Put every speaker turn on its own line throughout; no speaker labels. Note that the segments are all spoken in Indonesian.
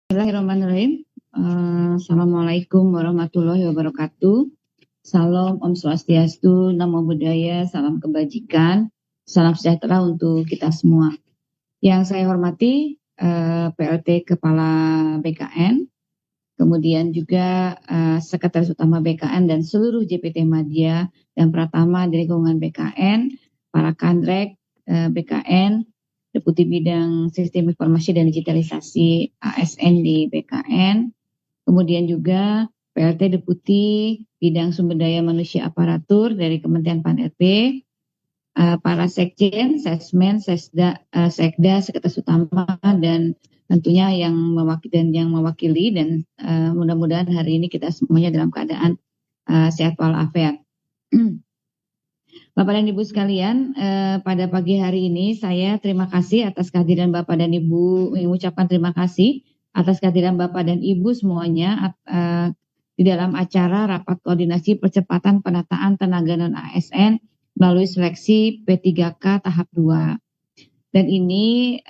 Bismillahirrahmanirrahim. Assalamualaikum warahmatullahi wabarakatuh. Salam Om Swastiastu, Namo Buddhaya, salam kebajikan, salam sejahtera untuk kita semua. Yang saya hormati PLT Kepala BKN, kemudian juga Sekretaris Utama BKN dan seluruh JPT Madya dan Pratama di lingkungan BKN, para Kandrek BKN, Deputi Bidang Sistem Informasi dan Digitalisasi ASN di BKN, kemudian juga PLT Deputi Bidang Sumber Daya Manusia Aparatur dari Kementerian Pan-RB, para Sekjen, Sesmen, Sesda, Sekda, Sekretaris Utama, dan tentunya yang mewakili dan mudah-mudahan hari ini kita semuanya dalam keadaan sehat walafiat. Bapak dan Ibu sekalian, pada pagi hari ini saya terima kasih atas kehadiran Bapak dan Ibu, mengucapkan terima kasih atas kehadiran Bapak dan Ibu semuanya di dalam acara Rapat Koordinasi Percepatan Penataan Tenaga Non-ASN melalui seleksi P3K tahap 2. Dan ini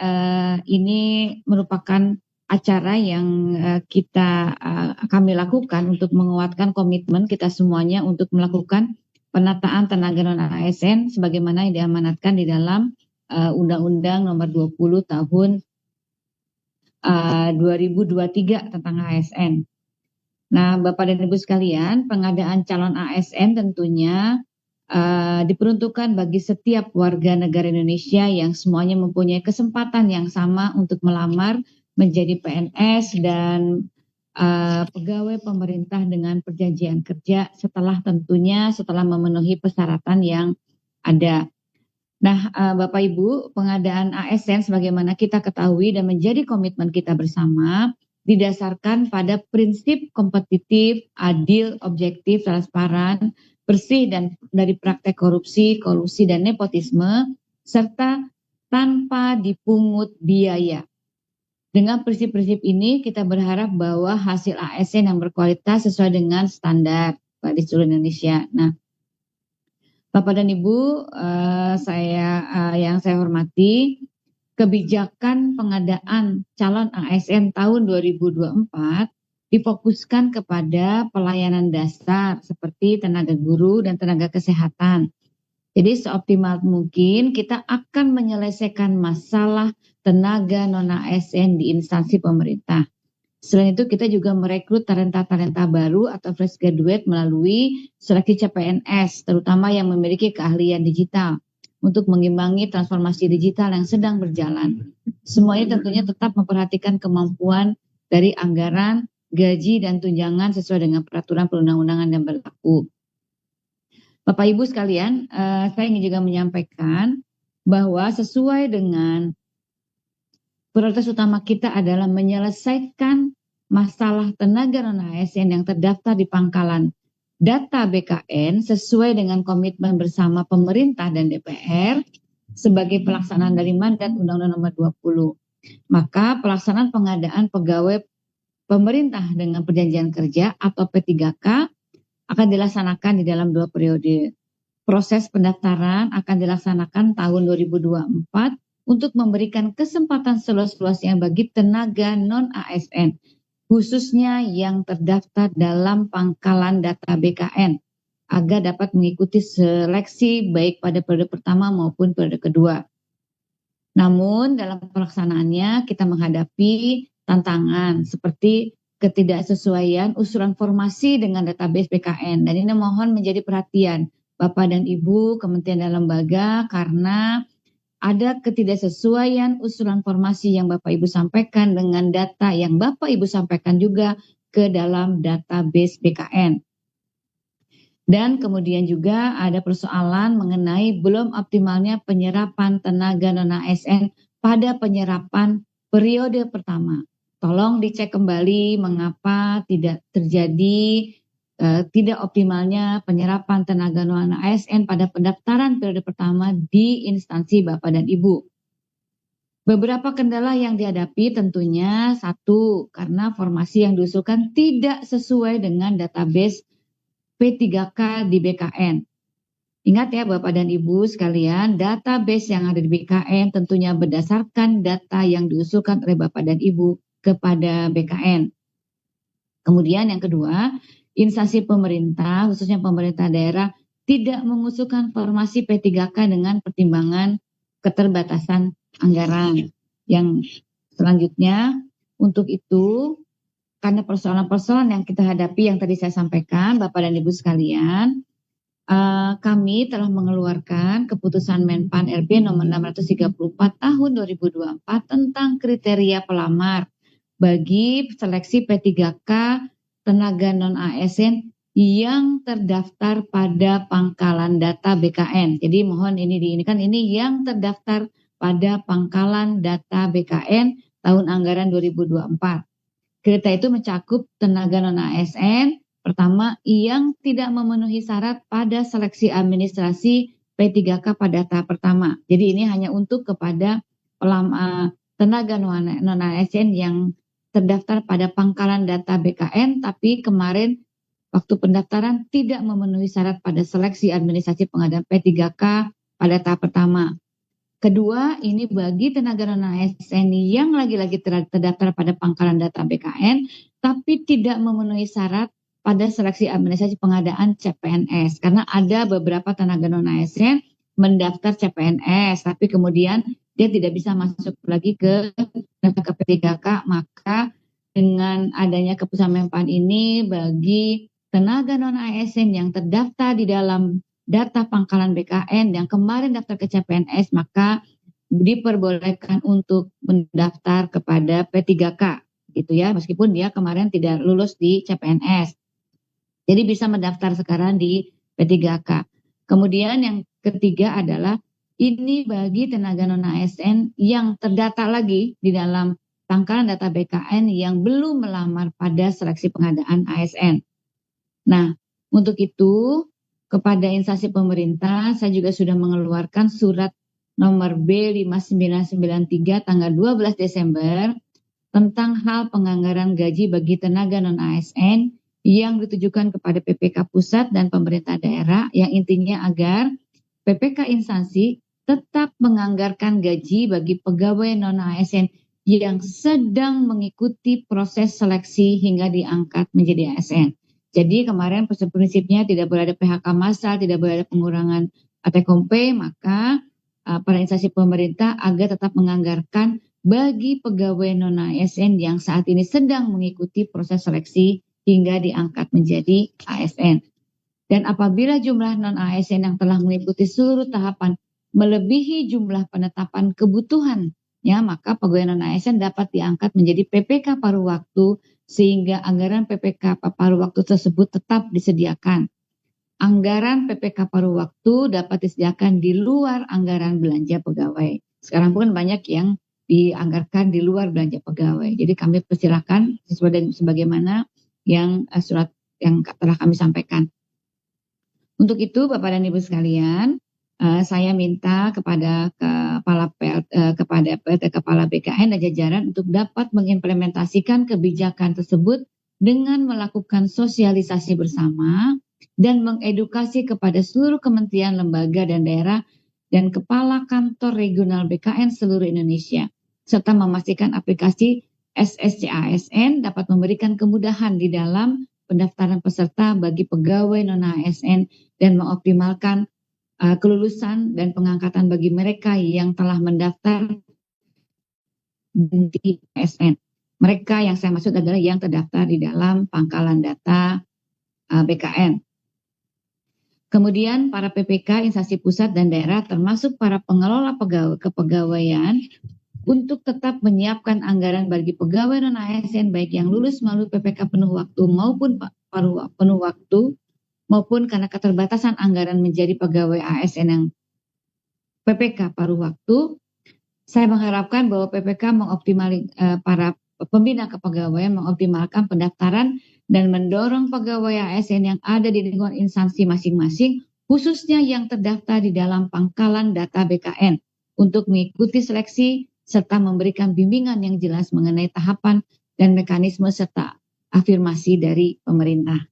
merupakan acara yang kami lakukan untuk menguatkan komitmen kita semuanya untuk melakukan penataan tenaga non-ASN sebagaimana yang diamanatkan di dalam Undang-Undang Nomor 20 Tahun 2023 tentang ASN. Nah, Bapak dan Ibu sekalian, pengadaan calon ASN tentunya diperuntukkan bagi setiap warga negara Indonesia yang semuanya mempunyai kesempatan yang sama untuk melamar menjadi PNS dan pegawai pemerintah dengan perjanjian kerja setelah memenuhi persyaratan yang ada. Nah, Bapak Ibu, pengadaan ASN sebagaimana kita ketahui dan menjadi komitmen kita bersama didasarkan pada prinsip kompetitif, adil, objektif, transparan, bersih dan dari praktek korupsi, kolusi dan nepotisme serta tanpa dipungut biaya. Dengan prinsip-prinsip ini kita berharap bahwa hasil ASN yang berkualitas sesuai dengan standar di seluruh Indonesia. Nah, Bapak dan Ibu, yang saya hormati, kebijakan pengadaan calon ASN tahun 2024 difokuskan kepada pelayanan dasar seperti tenaga guru dan tenaga kesehatan. Jadi seoptimal mungkin kita akan menyelesaikan masalah tenaga non-ASN di instansi pemerintah. Selain itu kita juga merekrut talenta-talenta baru atau fresh graduate melalui seleksi CPNS, terutama yang memiliki keahlian digital untuk mengimbangi transformasi digital yang sedang berjalan. Semuanya tentunya tetap memperhatikan kemampuan dari anggaran, gaji, dan tunjangan sesuai dengan peraturan perundang-undangan yang berlaku. Bapak Ibu sekalian, saya ingin juga menyampaikan bahwa sesuai dengan prioritas utama kita adalah menyelesaikan masalah tenaga non-ASN yang terdaftar di pangkalan data BKN sesuai dengan komitmen bersama pemerintah dan DPR sebagai pelaksanaan dari mandat Undang-Undang Nomor 20. Maka pelaksanaan pengadaan pegawai pemerintah dengan perjanjian kerja atau P3K akan dilaksanakan di dalam 2 periode. Proses pendaftaran akan dilaksanakan tahun 2024 untuk memberikan kesempatan seluas-luasnya bagi tenaga non-ASN, khususnya yang terdaftar dalam pangkalan data BKN, agar dapat mengikuti seleksi baik pada periode pertama maupun periode kedua. Namun dalam pelaksanaannya kita menghadapi tantangan seperti ketidaksesuaian usulan formasi dengan database BKN. Dan ini mohon menjadi perhatian Bapak dan Ibu, Kementerian dan Lembaga, karena ada ketidaksesuaian usulan formasi yang Bapak Ibu sampaikan dengan data yang Bapak Ibu sampaikan juga ke dalam database BKN. Dan kemudian juga ada persoalan mengenai belum optimalnya penyerapan tenaga non-ASN pada penyerapan periode pertama. Tolong dicek kembali mengapa tidak terjadi tidak optimalnya penyerapan tenaga non-ASN pada pendaftaran periode pertama di instansi Bapak dan Ibu. Beberapa kendala yang dihadapi tentunya satu, karena formasi yang diusulkan tidak sesuai dengan database P3K di BKN. Ingat ya Bapak dan Ibu sekalian, database yang ada di BKN tentunya berdasarkan data yang diusulkan oleh Bapak dan Ibu. kepada BKN. Kemudian yang kedua, instansi pemerintah, khususnya pemerintah daerah, tidak mengusulkan formasi P3K dengan pertimbangan keterbatasan anggaran. Yang selanjutnya, untuk itu, karena persoalan-persoalan yang kita hadapi yang tadi saya sampaikan, Bapak dan Ibu sekalian, kami telah mengeluarkan keputusan Menpan RB nomor 634 tahun 2024 tentang kriteria pelamar bagi seleksi P3K tenaga non-ASN yang terdaftar pada pangkalan data BKN. Jadi mohon ini yang terdaftar pada pangkalan data BKN tahun anggaran 2024. Kriteria itu mencakup tenaga non-ASN, pertama, yang tidak memenuhi syarat pada seleksi administrasi P3K pada tahap pertama. Jadi ini hanya untuk kepada tenaga non-ASN yang terdaftar pada pangkalan data BKN, tapi kemarin waktu pendaftaran tidak memenuhi syarat pada seleksi administrasi pengadaan P3K pada tahap pertama. Kedua, ini bagi tenaga non-ASN yang lagi-lagi terdaftar pada pangkalan data BKN, tapi tidak memenuhi syarat pada seleksi administrasi pengadaan CPNS. Karena ada beberapa tenaga non-ASN mendaftar CPNS, tapi kemudian dia tidak bisa masuk lagi ke daftar P3K, maka dengan adanya keputusan Menpan ini bagi tenaga non-ASN yang terdaftar di dalam data pangkalan BKN yang kemarin daftar ke CPNS, maka diperbolehkan untuk mendaftar kepada P3K gitu ya, meskipun dia kemarin tidak lulus di CPNS. Jadi bisa mendaftar sekarang di P3K. Kemudian yang ketiga adalah ini bagi tenaga non-ASN yang terdata lagi di dalam pangkalan data BKN yang belum melamar pada seleksi pengadaan ASN. Nah, untuk itu kepada instansi pemerintah, saya juga sudah mengeluarkan surat nomor B5993 tanggal 12 Desember tentang hal penganggaran gaji bagi tenaga non-ASN yang ditujukan kepada PPK pusat dan pemerintah daerah, yang intinya agar PPK instansi tetap menganggarkan gaji bagi pegawai non-ASN yang sedang mengikuti proses seleksi hingga diangkat menjadi ASN. Jadi kemarin prinsipnya tidak boleh ada PHK massal, tidak boleh ada pengurangan take-home, maka para instansi pemerintah agar tetap menganggarkan bagi pegawai non-ASN yang saat ini sedang mengikuti proses seleksi hingga diangkat menjadi ASN. Dan apabila jumlah non-ASN yang telah mengikuti seluruh tahapan melebihi jumlah penetapan kebutuhan, ya, maka pegawai non-ASN dapat diangkat menjadi PPK paruh waktu sehingga anggaran PPK paruh waktu tersebut tetap disediakan. Anggaran PPK paruh waktu dapat disediakan di luar anggaran belanja pegawai. Sekarang pun banyak yang dianggarkan di luar belanja pegawai. Jadi kami persilakan sesuai sebagaimana yang surat yang telah kami sampaikan. Untuk itu Bapak dan Ibu sekalian, saya minta kepada kepala BKN dan jajaran untuk dapat mengimplementasikan kebijakan tersebut dengan melakukan sosialisasi bersama dan mengedukasi kepada seluruh kementerian, lembaga, dan daerah dan kepala kantor regional BKN seluruh Indonesia, serta memastikan aplikasi SSC ASN dapat memberikan kemudahan di dalam pendaftaran peserta bagi pegawai non-ASN dan mengoptimalkan kelulusan dan pengangkatan bagi mereka yang telah mendaftar di ASN. Mereka yang saya maksud adalah yang terdaftar di dalam pangkalan data BKN. Kemudian para PPK, instansi pusat dan daerah termasuk para pengelola kepegawaian untuk tetap menyiapkan anggaran bagi pegawai non-ASN baik yang lulus melalui PPK penuh waktu maupun penuh waktu maupun karena keterbatasan anggaran menjadi pegawai ASN yang PPK paruh waktu. Saya mengharapkan bahwa PPK para pembina kepegawaian mengoptimalkan pendaftaran dan mendorong pegawai ASN yang ada di lingkungan instansi masing-masing, khususnya yang terdaftar di dalam pangkalan data BKN, untuk mengikuti seleksi serta memberikan bimbingan yang jelas mengenai tahapan dan mekanisme serta afirmasi dari pemerintah.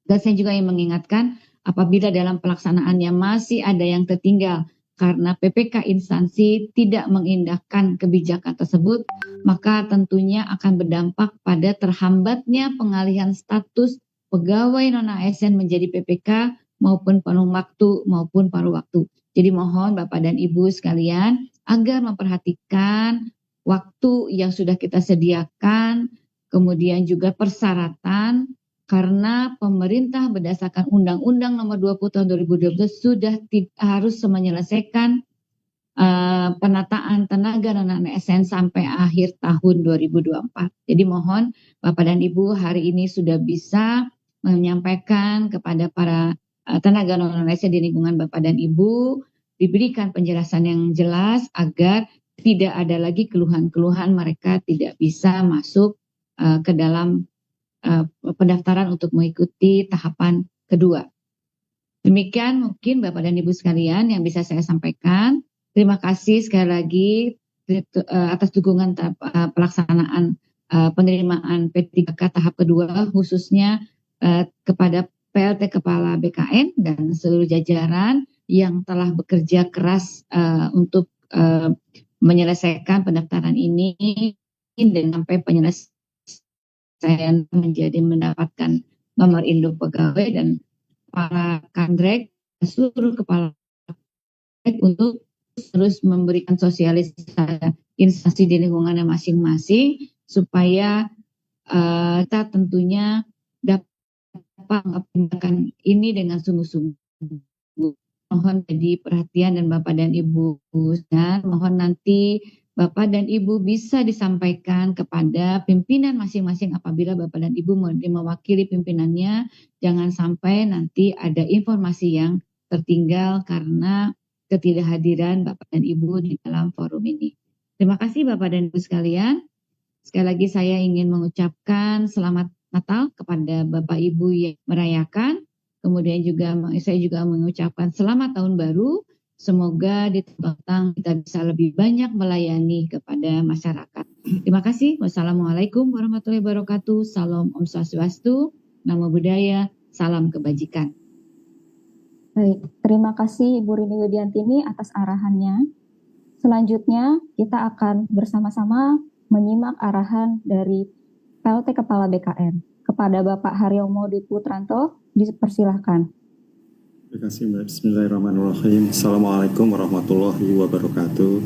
Dan saya juga ingin mengingatkan, apabila dalam pelaksanaannya masih ada yang tertinggal karena PPK instansi tidak mengindahkan kebijakan tersebut, maka tentunya akan berdampak pada terhambatnya pengalihan status pegawai non-ASN menjadi PPK maupun penuh waktu maupun paruh waktu. Jadi mohon Bapak dan Ibu sekalian agar memperhatikan waktu yang sudah kita sediakan, kemudian juga persyaratan, karena pemerintah berdasarkan Undang-Undang Nomor 20 Tahun 2012 sudah harus menyelesaikan penataan tenaga non-ASN sampai akhir tahun 2024. Jadi mohon Bapak dan Ibu hari ini sudah bisa menyampaikan kepada para tenaga non-ASN di lingkungan Bapak dan Ibu, diberikan penjelasan yang jelas agar tidak ada lagi keluhan-keluhan mereka tidak bisa masuk ke dalam pendaftaran untuk mengikuti tahapan kedua. Demikian mungkin Bapak dan Ibu sekalian yang bisa saya sampaikan. Terima kasih sekali lagi atas dukungan pelaksanaan penerimaan P3K tahap kedua, khususnya kepada PLT Kepala BKN dan seluruh jajaran yang telah bekerja keras untuk menyelesaikan pendaftaran ini dan sampai penyelesaian saya mendapatkan nomor induk pegawai dan para kandrek, seluruh kepala untuk terus memberikan sosialisasi instansi di lingkungannya masing-masing supaya kita tentunya dapat mengaplikan ini dengan sungguh-sungguh. Mohon jadi perhatian dan Bapak dan Ibu, dan mohon nanti Bapak dan Ibu bisa disampaikan kepada pimpinan masing-masing apabila Bapak dan Ibu mewakili pimpinannya. Jangan sampai nanti ada informasi yang tertinggal karena ketidakhadiran Bapak dan Ibu di dalam forum ini. Terima kasih Bapak dan Ibu sekalian. Sekali lagi saya ingin mengucapkan selamat Natal kepada Bapak Ibu yang merayakan. Kemudian juga saya juga mengucapkan selamat tahun baru. Semoga di tahun kita bisa lebih banyak melayani kepada masyarakat. Terima kasih. Wassalamualaikum warahmatullahi wabarakatuh. Salam Om Swastiastu, Namo Buddhaya, salam kebajikan.
Baik, terima kasih Ibu Rini Widiantini atas arahannya. Selanjutnya kita akan bersama-sama menyimak arahan dari PLT Kepala BKN. Kepada Bapak Haryomo Diputranto, dipersilahkan.
Terima kasih Mbak. Bismillahirrahmanirrahim. Assalamualaikum warahmatullahi wabarakatuh.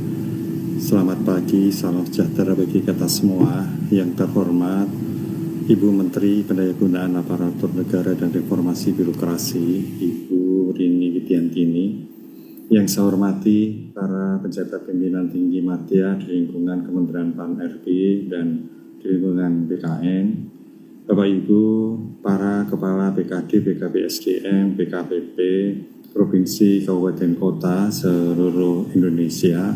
Selamat pagi, salam sejahtera bagi kita semua. Yang terhormat Ibu Menteri Pendayagunaan Aparatur Negara dan Reformasi Birokrasi, Ibu Rini Widiantini. Yang saya hormati para pejabat pimpinan tinggi media di lingkungan Kementerian PAN-RB dan di lingkungan BKN. Bapak Ibu, para Kepala BKD, BKP SDM, BKPP, Provinsi, Kabupaten, Kota, seluruh Indonesia.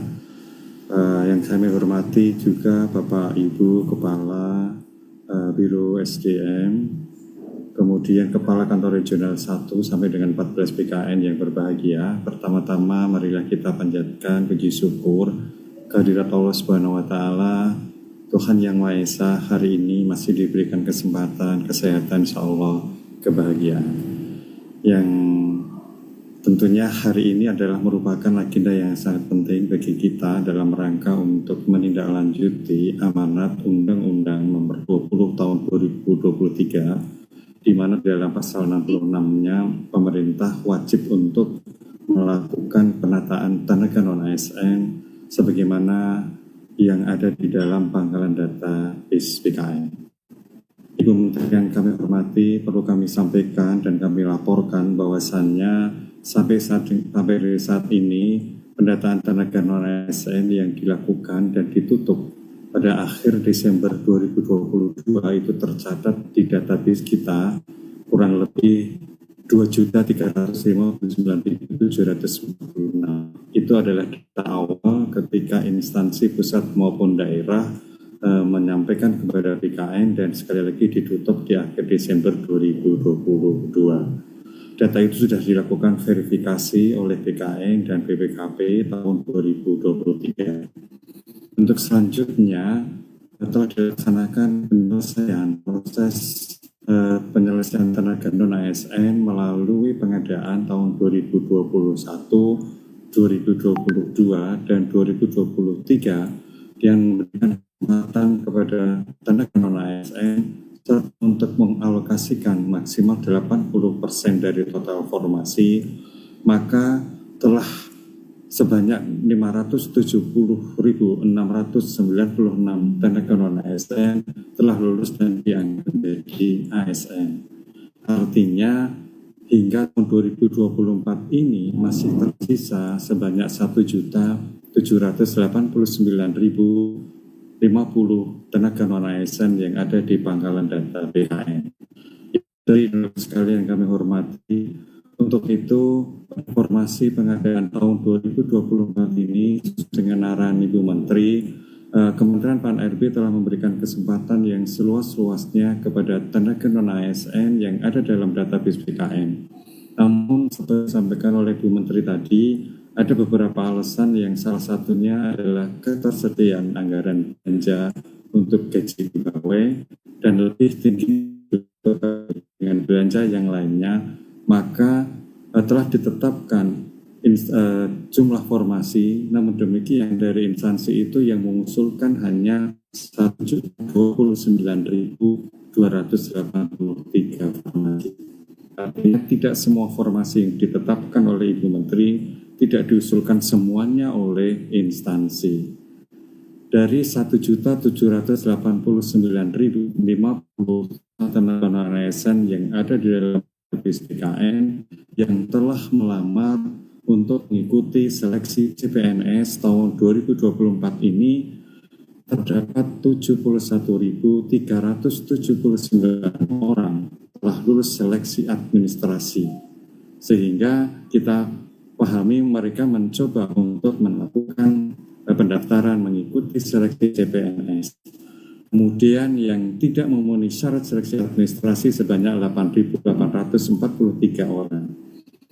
Yang saya hormati juga Bapak Ibu Kepala Biro SDM, kemudian Kepala Kantor Regional 1 sampai dengan 14 BKN yang berbahagia. Pertama-tama marilah kita panjatkan puji syukur kehadirat Allah Subhanahu wa Ta'ala, Tuhan Yang Maha Esa, hari ini masih diberikan kesempatan, kesehatan, insya Allah, kebahagiaan. Yang tentunya hari ini adalah merupakan agenda yang sangat penting bagi kita dalam rangka untuk menindaklanjuti amanat Undang-Undang Nomor 20 Tahun 2023, di mana dalam pasal 66-nya pemerintah wajib untuk melakukan penataan tenaga non-ASN sebagaimana yang ada di dalam pangkalan data BKN. Ibu Menteri yang kami hormati, perlu kami sampaikan dan kami laporkan bahwasannya sampai saat ini pendataan tenaga non-ASN yang dilakukan dan ditutup pada akhir Desember 2022 itu tercatat di database kita kurang lebih 2.359.756. Itu adalah data awal ketika instansi pusat maupun daerah menyampaikan kepada BKN dan sekali lagi ditutup di akhir Desember 2022. Data itu sudah dilakukan verifikasi oleh BKN dan BPKP tahun 2023. Untuk selanjutnya telah dilaksanakan penyelesaian tenaga non-ASN melalui pengadaan tahun 2021 2022 dan 2023 yang memberikan kesempatan kepada tenaga non-ASN untuk mengalokasikan maksimal 80% dari total formasi, maka telah sebanyak 570.696 tenaga non-ASN telah lulus dan diangkat menjadi ASN. Artinya hingga tahun 2024 ini masih tersisa sebanyak 1.789.050 tenaga non-ASN yang ada di pangkalan data BKN. Dari sekalian yang kami hormati, untuk itu informasi pengadaan tahun 2024 ini dengan arahan Ibu Menteri, Kementerian PAN-RB telah memberikan kesempatan yang seluas-luasnya kepada tenaga non-ASN yang ada dalam database BKN. Namun seperti disampaikan oleh Bu Menteri tadi, ada beberapa alasan yang salah satunya adalah ketersediaan anggaran belanja untuk gaji pegawai dan lebih tinggi dengan belanja yang lainnya, maka telah ditetapkan jumlah formasi, namun demikian dari instansi itu yang mengusulkan hanya 129.283 formasi. Artinya tidak semua formasi yang ditetapkan oleh Ibu Menteri tidak diusulkan semuanya oleh instansi. Dari 1.789.050 tenaga non-ASN yang ada di dalam BKN yang telah melamar untuk mengikuti seleksi CPNS tahun 2024 ini, terdapat 71.379 orang telah lulus seleksi administrasi, sehingga kita pahami mereka mencoba untuk melakukan pendaftaran mengikuti seleksi CPNS. Kemudian yang tidak memenuhi syarat seleksi administrasi sebanyak 8.843 orang.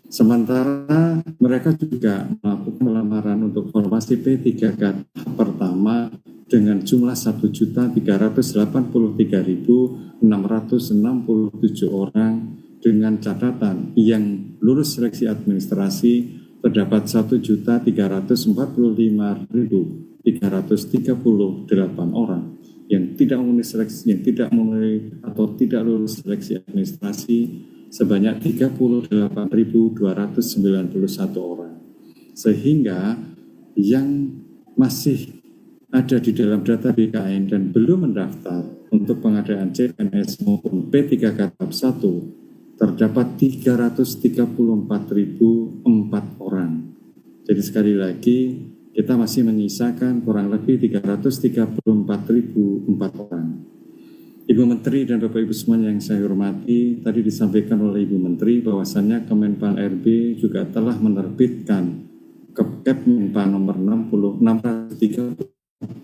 Sementara mereka juga melakukan lamaran untuk formasi P3K tahap pertama dengan jumlah 1.383.667 orang dengan catatan yang lulus seleksi administrasi terdapat 1.345.338 orang yang tidak memenuhi seleksi, yang tidak memenuhi atau tidak lulus seleksi administrasi sebanyak 38.291 orang. Sehingga yang masih ada di dalam data BKN dan belum mendaftar untuk pengadaan CPNS maupun P3K tahap 1 terdapat 334.004 orang. Jadi sekali lagi kita masih menyisakan kurang lebih 334.004 orang. Ibu Menteri dan Bapak Ibu semua yang saya hormati, tadi disampaikan oleh Ibu Menteri bahwasannya Kemenpan RB juga telah menerbitkan Kepmenpan nomor 630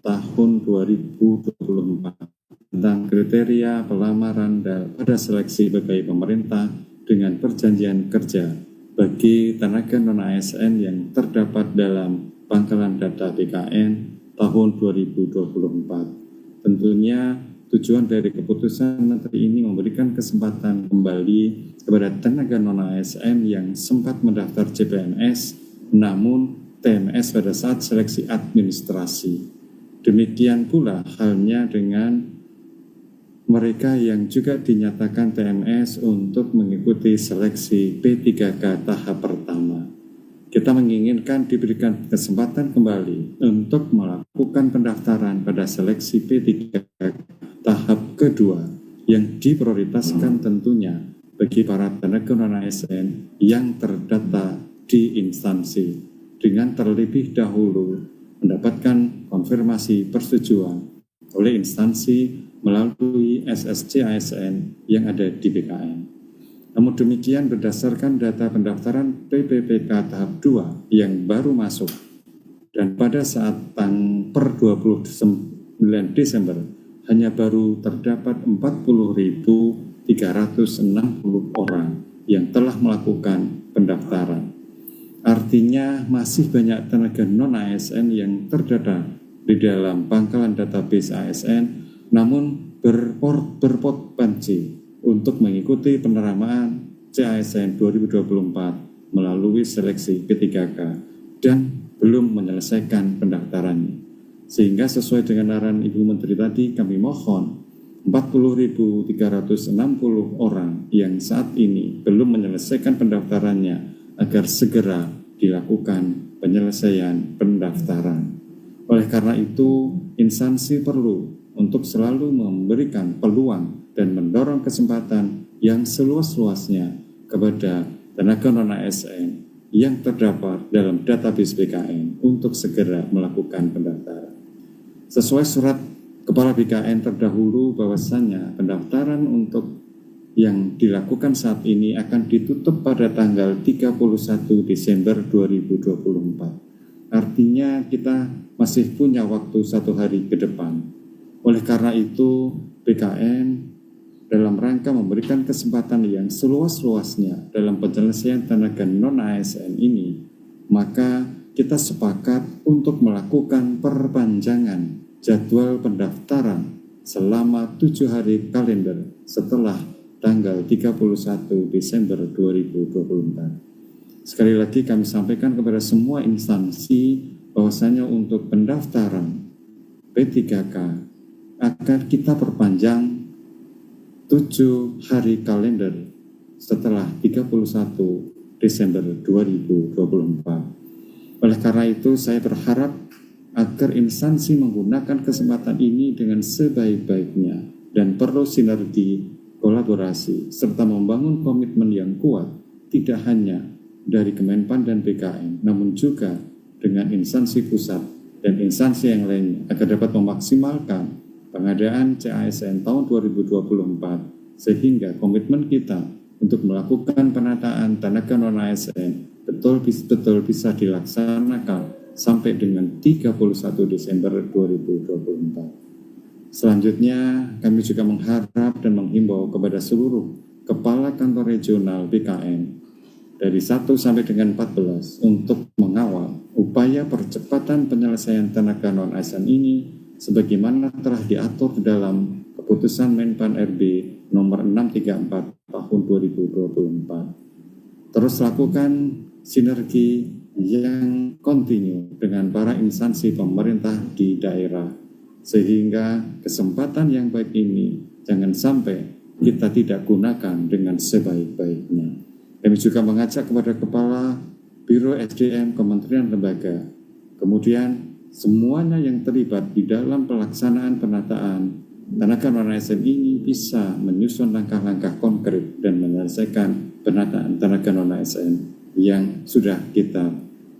tahun 2024 tentang kriteria pelamaran pada seleksi pegawai pemerintah dengan perjanjian kerja bagi tenaga non-ASN yang terdapat dalam pangkalan data BKN tahun 2024. Tentunya tujuan dari keputusan Menteri ini memberikan kesempatan kembali kepada tenaga non-ASN yang sempat mendaftar CPNS namun TMS pada saat seleksi administrasi. Demikian pula halnya dengan mereka yang juga dinyatakan TMS untuk mengikuti seleksi P3K tahap pertama. Kita menginginkan diberikan kesempatan kembali untuk melakukan pendaftaran pada seleksi P3K tahap kedua yang diprioritaskan tentunya bagi para tenaga non-ASN yang terdata di instansi dengan terlebih dahulu mendapatkan konfirmasi persetujuan oleh instansi melalui SSC ASN yang ada di BKN. Namun demikian berdasarkan data pendaftaran PPPK tahap 2 yang baru masuk dan pada saat per 29 Desember hanya baru terdapat 40.360 orang yang telah melakukan pendaftaran. Artinya masih banyak tenaga non-ASN yang terdata di dalam pangkalan database ASN namun berpotensi untuk mengikuti penerimaan CASN 2024 melalui seleksi P3K dan belum menyelesaikan pendaftarannya. Sehingga sesuai dengan arahan Ibu Menteri tadi, kami mohon 40.360 orang yang saat ini belum menyelesaikan pendaftarannya agar segera dilakukan penyelesaian pendaftaran. Oleh karena itu, instansi perlu untuk selalu memberikan peluang dan mendorong kesempatan yang seluas-luasnya kepada tenaga non-ASN yang terdapat dalam database BKN untuk segera melakukan pendaftaran. Sesuai surat Kepala BKN terdahulu bahwasannya pendaftaran untuk yang dilakukan saat ini akan ditutup pada tanggal 31 Desember 2024. Artinya kita masih punya waktu 1 hari ke depan. Oleh karena itu, BKN dalam rangka memberikan kesempatan yang seluas-luasnya dalam penyelesaian tenaga non-ASN ini, maka kita sepakat untuk melakukan perpanjangan jadwal pendaftaran selama 7 hari kalender setelah tanggal 31 Desember 2024. Sekali lagi kami sampaikan kepada semua instansi bahwasanya untuk pendaftaran P3K akan kita perpanjang 7 hari kalender setelah 31 Desember 2024. Oleh karena itu, saya berharap agar instansi menggunakan kesempatan ini dengan sebaik-baiknya dan perlu sinergi, kolaborasi, serta membangun komitmen yang kuat, tidak hanya dari Kemenpan dan BKN, namun juga dengan instansi pusat dan instansi yang lainnya agar dapat memaksimalkan pengadaan CASN tahun 2024 sehingga komitmen kita untuk melakukan penataan tenaga non-ASN betul-betul bisa dilaksanakan sampai dengan 31 Desember 2024. Selanjutnya, kami juga mengharap dan menghimbau kepada seluruh kepala kantor regional BKN dari 1 sampai dengan 14 untuk mengawal upaya percepatan penyelesaian tenaga non-ASN ini sebagaimana telah diatur dalam keputusan Menpan RB nomor 634 tahun 2024. Terus lakukan sinergi yang kontinu dengan para instansi pemerintah di daerah sehingga kesempatan yang baik ini jangan sampai kita tidak gunakan dengan sebaik-baiknya. Kami juga mengajak kepada Kepala Biro SDM Kementerian Lembaga, kemudian semuanya yang terlibat di dalam pelaksanaan penataan tenaga non-ASN ini bisa menyusun langkah-langkah konkret dan menyelesaikan penataan tenaga non-ASN yang sudah kita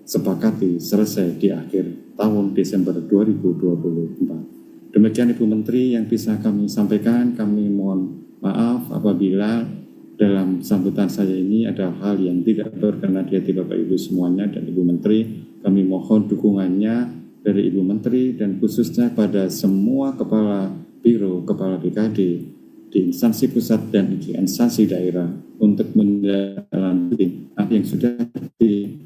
sepakati selesai di akhir tahun Desember 2024. Demikian Ibu Menteri yang bisa kami sampaikan. Kami mohon maaf apabila dalam sambutan saya ini ada hal yang tidak berkenan di hati Bapak Ibu semuanya dan Ibu Menteri. Kami mohon dukungannya dari Ibu Menteri dan khususnya pada semua Kepala Biro, Kepala BKD di instansi pusat dan di instansi daerah untuk menjalankan apa yang sudah di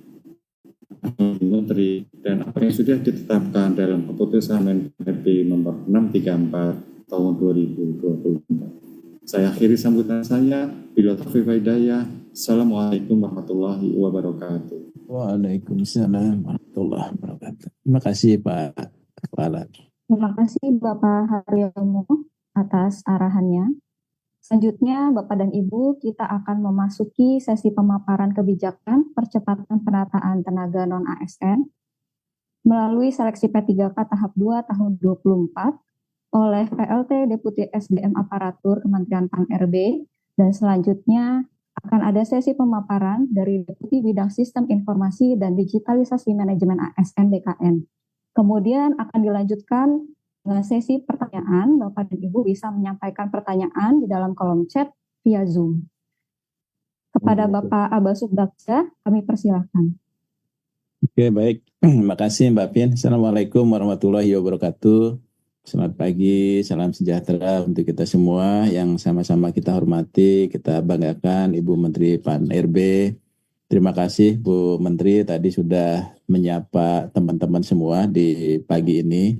Menteri dan apa yang sudah ditetapkan dalam keputusan Menpan nomor 634 tahun 2024. Saya akhiri sambutan saya. Bila taufiq wal hidayah. Assalamualaikum warahmatullahi wabarakatuh.
Waalaikumsalam warahmatullahi wabarakatuh. Terima kasih Pak Kepala.
Terima kasih Bapak Haryono atas arahannya. Selanjutnya, Bapak dan Ibu, kita akan memasuki sesi pemaparan kebijakan percepatan penataan tenaga non-ASN melalui seleksi P3K tahap 2 tahun 2024 oleh PLT Deputi SDM Aparatur Kementerian Pan-RB, dan selanjutnya akan ada sesi pemaparan dari Deputi Bidang Sistem Informasi dan Digitalisasi Manajemen ASN BKN. Kemudian akan dilanjutkan dengan sesi pertanyaan. Bapak dan Ibu bisa menyampaikan pertanyaan di dalam kolom chat via Zoom. Kepada Bapak Abasub Daksa, kami persilahkan.
Oke, baik. Terima kasih Mbak Pin. Assalamualaikum warahmatullahi wabarakatuh. Selamat pagi, salam sejahtera untuk kita semua yang sama-sama kita hormati, kita banggakan Ibu Menteri Pan-RB. Terima kasih Bu Menteri tadi sudah menyapa teman-teman semua di pagi ini.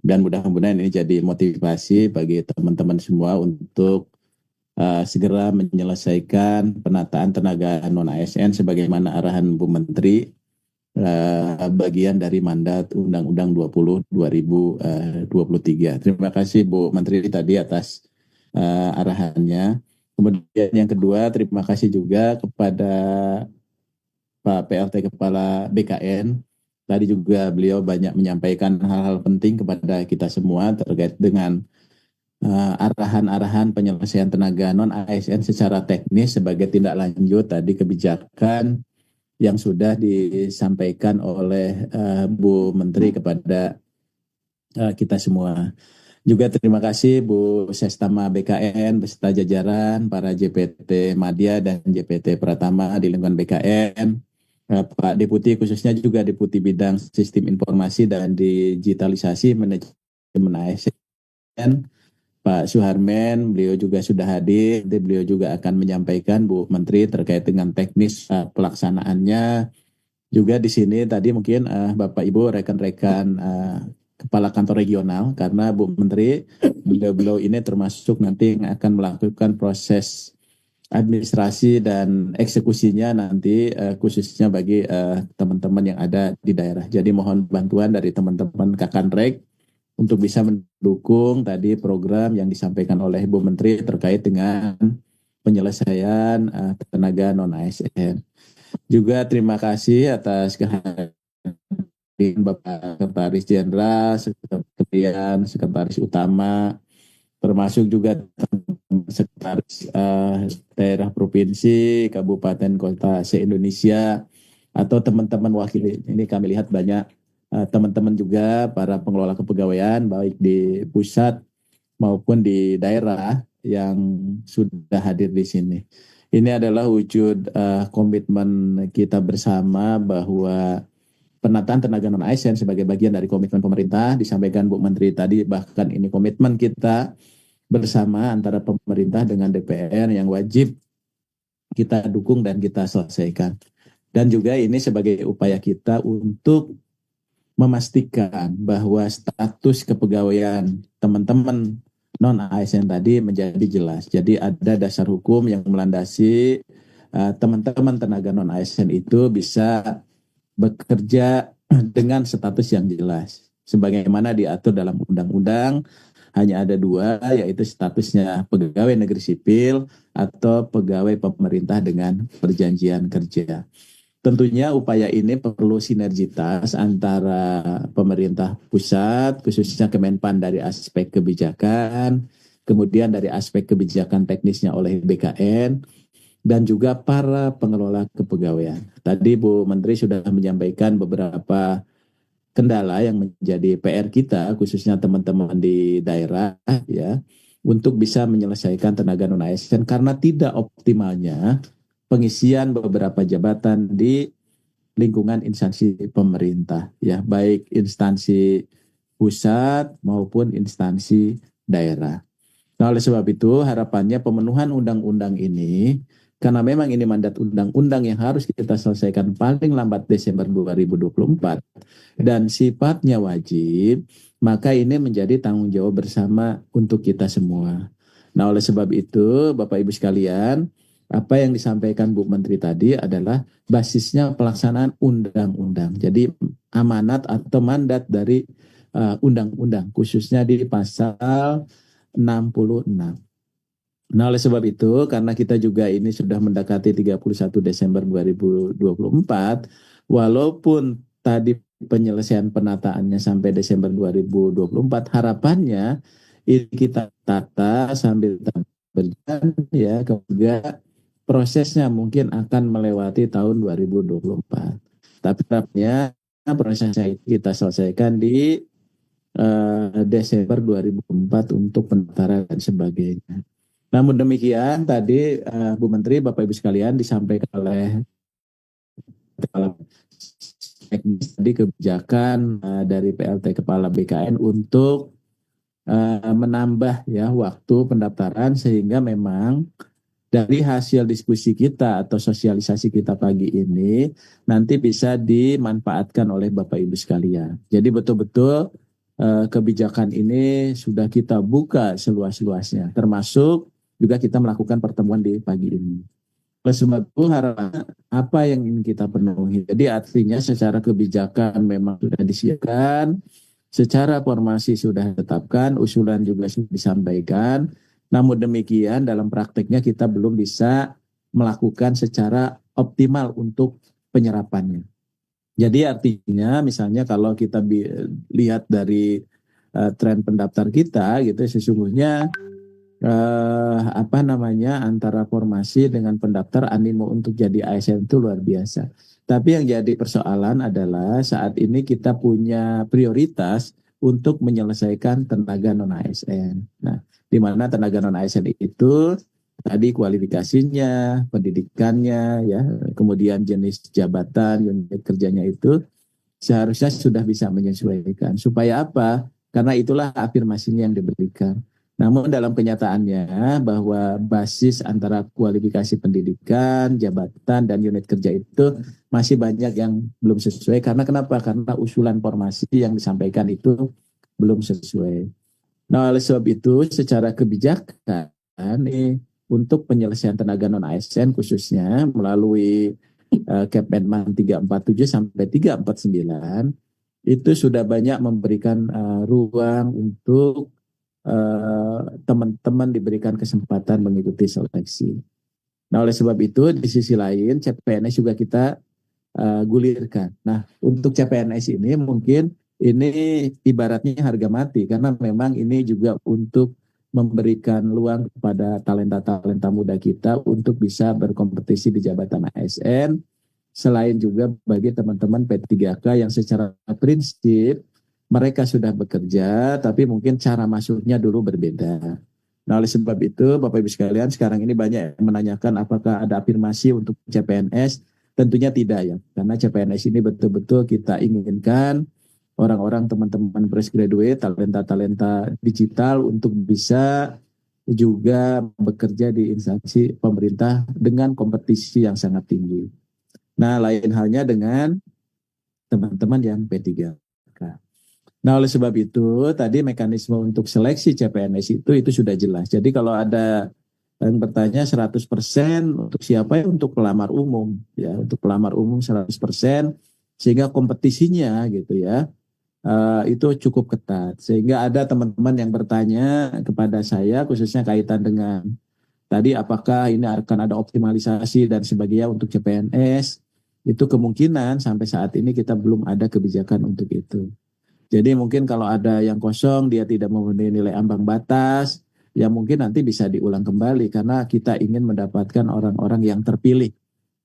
Dan mudah-mudahan ini jadi motivasi bagi teman-teman semua untuk segera menyelesaikan penataan tenaga non-ASN sebagaimana arahan Bu Menteri. bagian dari mandat Undang-Undang 20 2023. Terima kasih Bu Menteri tadi atas arahannya. Kemudian yang kedua, terima kasih juga kepada Pak PLT Kepala BKN. Tadi juga beliau banyak menyampaikan hal-hal penting kepada kita semua terkait dengan arahan-arahan penyelesaian tenaga non-ASN secara teknis sebagai tindak lanjut tadi kebijakan yang sudah disampaikan oleh Bu Menteri kepada kita semua. Juga terima kasih Bu Sestama BKN beserta jajaran para JPT Madya dan JPT Pratama di lingkungan BKN, Pak Deputi khususnya juga Deputi Bidang Sistem Informasi dan Digitalisasi Manajemen ASN, Pak Suharmen, beliau juga sudah hadir. Beliau juga akan menyampaikan Bu Menteri terkait dengan teknis pelaksanaannya. Juga di sini tadi mungkin Bapak Ibu rekan-rekan kepala kantor regional, karena Bu Menteri beliau ini termasuk nanti yang akan melakukan proses administrasi dan eksekusinya nanti khususnya bagi teman-teman yang ada di daerah. Jadi mohon bantuan dari teman-teman Kakanrek untuk bisa mendukung tadi program yang disampaikan oleh Bu Menteri terkait dengan penyelesaian tenaga non-ASN. Juga terima kasih atas kehadiran Bapak Sekretaris Jenderal, Sekretaris Utama, termasuk juga Sekretaris daerah provinsi, kabupaten, kota se-Indonesia, atau teman-teman wakil. Ini kami lihat banyak teman-teman juga para pengelola kepegawaian baik di pusat maupun di daerah yang sudah hadir di sini. Ini adalah wujud komitmen kita bersama bahwa penataan tenaga non-ASN sebagai bagian dari komitmen pemerintah, disampaikan Bu Menteri tadi, bahkan ini komitmen kita bersama antara pemerintah dengan DPR yang wajib kita dukung dan kita selesaikan. Dan juga ini sebagai upaya kita untuk memastikan bahwa status kepegawaian teman-teman non-ASN tadi menjadi jelas. Jadi ada dasar hukum yang melandasi teman-teman tenaga non-ASN itu bisa bekerja dengan status yang jelas. Sebagaimana diatur dalam undang-undang, hanya ada dua, yaitu statusnya pegawai negeri sipil atau pegawai pemerintah dengan perjanjian kerja. Tentunya upaya ini perlu sinergitas antara pemerintah pusat, khususnya Kemenpan dari aspek kebijakan, kemudian dari aspek kebijakan teknisnya oleh BKN, dan juga para pengelola kepegawaian. Tadi Bu Menteri sudah menyampaikan beberapa kendala yang menjadi PR kita, khususnya teman-teman di daerah, ya, untuk bisa menyelesaikan tenaga non-ASN karena tidak optimalnya pengisian beberapa jabatan di lingkungan instansi pemerintah, ya, baik instansi pusat maupun instansi daerah. Nah, oleh sebab itu harapannya pemenuhan undang-undang ini, karena memang ini mandat undang-undang yang harus kita selesaikan paling lambat Desember 2024 dan sifatnya wajib, maka ini menjadi tanggung jawab bersama untuk kita semua. Nah, oleh sebab itu Bapak Ibu sekalian, apa yang disampaikan Bu Menteri tadi adalah basisnya pelaksanaan undang-undang. Jadi amanat atau mandat dari undang-undang, khususnya di pasal 66. Nah, oleh sebab itu, karena kita juga ini sudah mendekati 31 Desember 2024, walaupun tadi penyelesaian penataannya sampai Desember 2024, harapannya ini kita tata sambil berjalan, ya, kemudian prosesnya mungkin akan melewati tahun 2024. Tapi tetapnya prosesnya kita selesaikan di Desember 2024 untuk pendaftaran dan sebagainya. Namun demikian tadi Bu Menteri, Bapak Ibu sekalian, disampaikan oleh Kepala Teknis tadi kebijakan dari PLT Kepala BKN untuk menambah ya waktu pendaftaran, sehingga memang dari hasil diskusi kita atau sosialisasi kita pagi ini nanti bisa dimanfaatkan oleh Bapak Ibu sekalian. Jadi betul-betul kebijakan ini sudah kita buka seluas-luasnya, termasuk juga kita melakukan pertemuan di pagi ini. Oleh sebab itu harapan apa yang ingin kita penuhi. Jadi artinya secara kebijakan memang sudah disiapkan, secara formasi sudah ditetapkan, usulan juga sudah disampaikan. Namun demikian dalam prakteknya kita belum bisa melakukan secara optimal untuk penyerapannya. Jadi artinya misalnya kalau kita lihat dari tren pendaftar kita gitu sesungguhnya antara formasi dengan pendaftar animo untuk jadi ASN itu luar biasa. Tapi yang jadi persoalan adalah saat ini kita punya prioritas untuk menyelesaikan tenaga non ASN. Nah, di mana tenaga non ASN itu tadi kualifikasinya, pendidikannya, ya, kemudian jenis jabatan, unit kerjanya itu seharusnya sudah bisa menyesuaikan. Supaya apa? Karena itulah afirmasinya yang diberikan. Namun dalam kenyataannya bahwa basis antara kualifikasi pendidikan, jabatan, dan unit kerja itu masih banyak yang belum sesuai. Karena kenapa? Karena usulan formasi yang disampaikan itu belum sesuai. Nah, oleh sebab itu secara kebijakan untuk penyelesaian tenaga non-ASN khususnya melalui Kepmenman 347 sampai 349 itu sudah banyak memberikan ruang untuk teman-teman diberikan kesempatan mengikuti seleksi. Nah, oleh sebab itu di sisi lain CPNS juga kita gulirkan. Nah, untuk CPNS ini mungkin ini ibaratnya harga mati karena memang ini juga untuk memberikan ruang kepada talenta-talenta muda kita untuk bisa berkompetisi di jabatan ASN. Selain juga bagi teman-teman P3K yang secara prinsip mereka sudah bekerja, tapi mungkin cara masuknya dulu berbeda. Nah, oleh sebab itu, Bapak Ibu sekalian, sekarang ini banyak yang menanyakan apakah ada afirmasi untuk CPNS. Tentunya tidak ya, karena CPNS ini betul-betul kita inginkan orang-orang teman-teman fresh graduate, talenta-talenta digital untuk bisa juga bekerja di instansi pemerintah dengan kompetisi yang sangat tinggi. Nah, lain halnya dengan teman-teman yang P3K. Nah, oleh sebab itu tadi mekanisme untuk seleksi CPNS itu sudah jelas. Jadi kalau ada yang bertanya 100% untuk siapa ya? Untuk pelamar umum ya, untuk pelamar umum 100% sehingga kompetisinya gitu ya. Itu cukup ketat sehingga ada teman-teman yang bertanya kepada saya khususnya kaitan dengan tadi apakah ini akan ada optimalisasi dan sebagainya untuk CPNS. Itu kemungkinan sampai saat ini kita belum ada kebijakan untuk itu. Jadi mungkin kalau ada yang kosong, dia tidak memenuhi nilai ambang batas, ya mungkin nanti bisa diulang kembali karena kita ingin mendapatkan orang-orang yang terpilih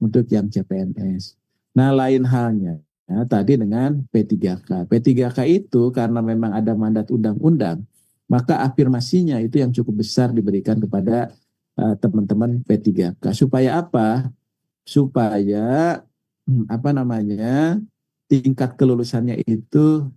untuk yang CPNS. Nah, lain halnya ya, tadi dengan P3K. P3K itu karena memang ada mandat undang-undang, maka afirmasinya itu yang cukup besar diberikan kepada teman-teman P3K. Supaya apa? Supaya tingkat kelulusannya itu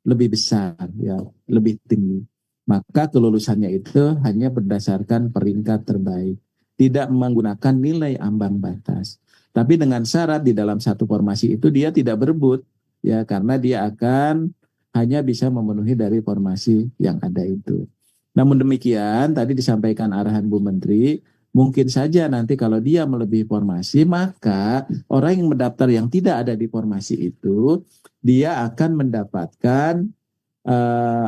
lebih besar, ya, lebih tinggi. Maka kelulusannya itu hanya berdasarkan peringkat terbaik, tidak menggunakan nilai ambang batas. Tapi dengan syarat di dalam satu formasi itu dia tidak berebut, ya, karena dia akan hanya bisa memenuhi dari formasi yang ada itu. Namun demikian, tadi disampaikan arahan Bu Menteri, mungkin saja nanti kalau dia melebihi formasi, maka orang yang mendaftar yang tidak ada di formasi itu dia akan mendapatkan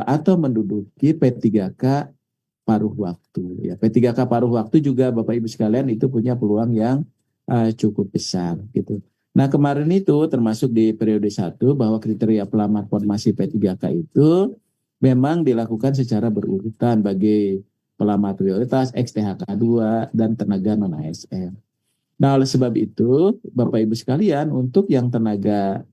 atau menduduki P3K paruh waktu. Ya, P3K paruh waktu juga Bapak Ibu sekalian itu punya peluang yang cukup besar gitu. Nah, kemarin itu termasuk di periode 1 bahwa kriteria pelamar formasi P3K itu memang dilakukan secara berurutan bagi pelamar prioritas, XTHK 2 dan tenaga non ASN. Nah, oleh sebab itu Bapak Ibu sekalian untuk yang tenaga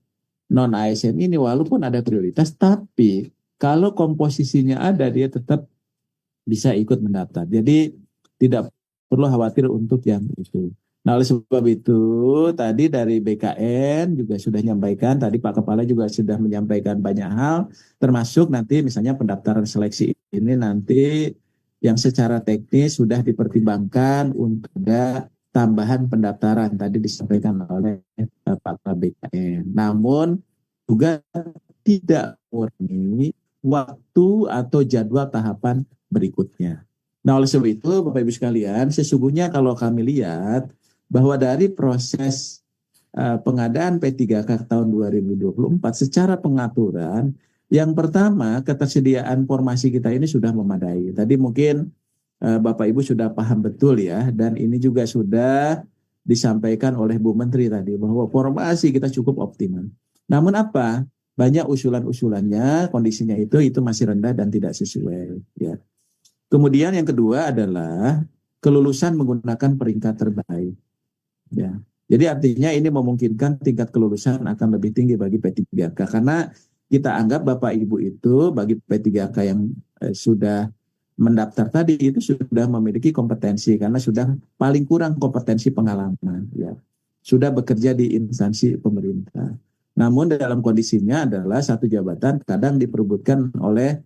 non ASN ini walaupun ada prioritas tapi kalau komposisinya ada dia tetap bisa ikut mendaftar. Jadi tidak perlu khawatir untuk yang itu. Nah, oleh sebab itu tadi dari BKN juga sudah menyampaikan, tadi Pak Kepala juga sudah menyampaikan banyak hal termasuk nanti misalnya pendaftaran seleksi ini nanti yang secara teknis sudah dipertimbangkan untuk ada tambahan pendaftaran tadi disampaikan oleh Pak BKN. Namun juga tidak murni waktu atau jadwal tahapan berikutnya. Nah, oleh sebab itu Bapak Ibu sekalian, sesungguhnya kalau kami lihat bahwa dari proses pengadaan P3K tahun 2024 secara pengaturan, yang pertama ketersediaan formasi kita ini sudah memadai. Tadi mungkin Bapak Ibu sudah paham betul ya, dan ini juga sudah disampaikan oleh Bu Menteri tadi bahwa formasi kita cukup optimal. Namun apa? Banyak usulan-usulannya, kondisinya itu masih rendah dan tidak sesuai. Ya. Kemudian yang kedua adalah kelulusan menggunakan peringkat terbaik. Ya. Jadi artinya ini memungkinkan tingkat kelulusan akan lebih tinggi bagi P3K karena kita anggap Bapak Ibu itu bagi P3K yang sudah mendaftar tadi itu sudah memiliki kompetensi karena sudah paling kurang kompetensi pengalaman, ya. Sudah bekerja di instansi pemerintah. Namun dalam kondisinya adalah satu jabatan kadang diperebutkan oleh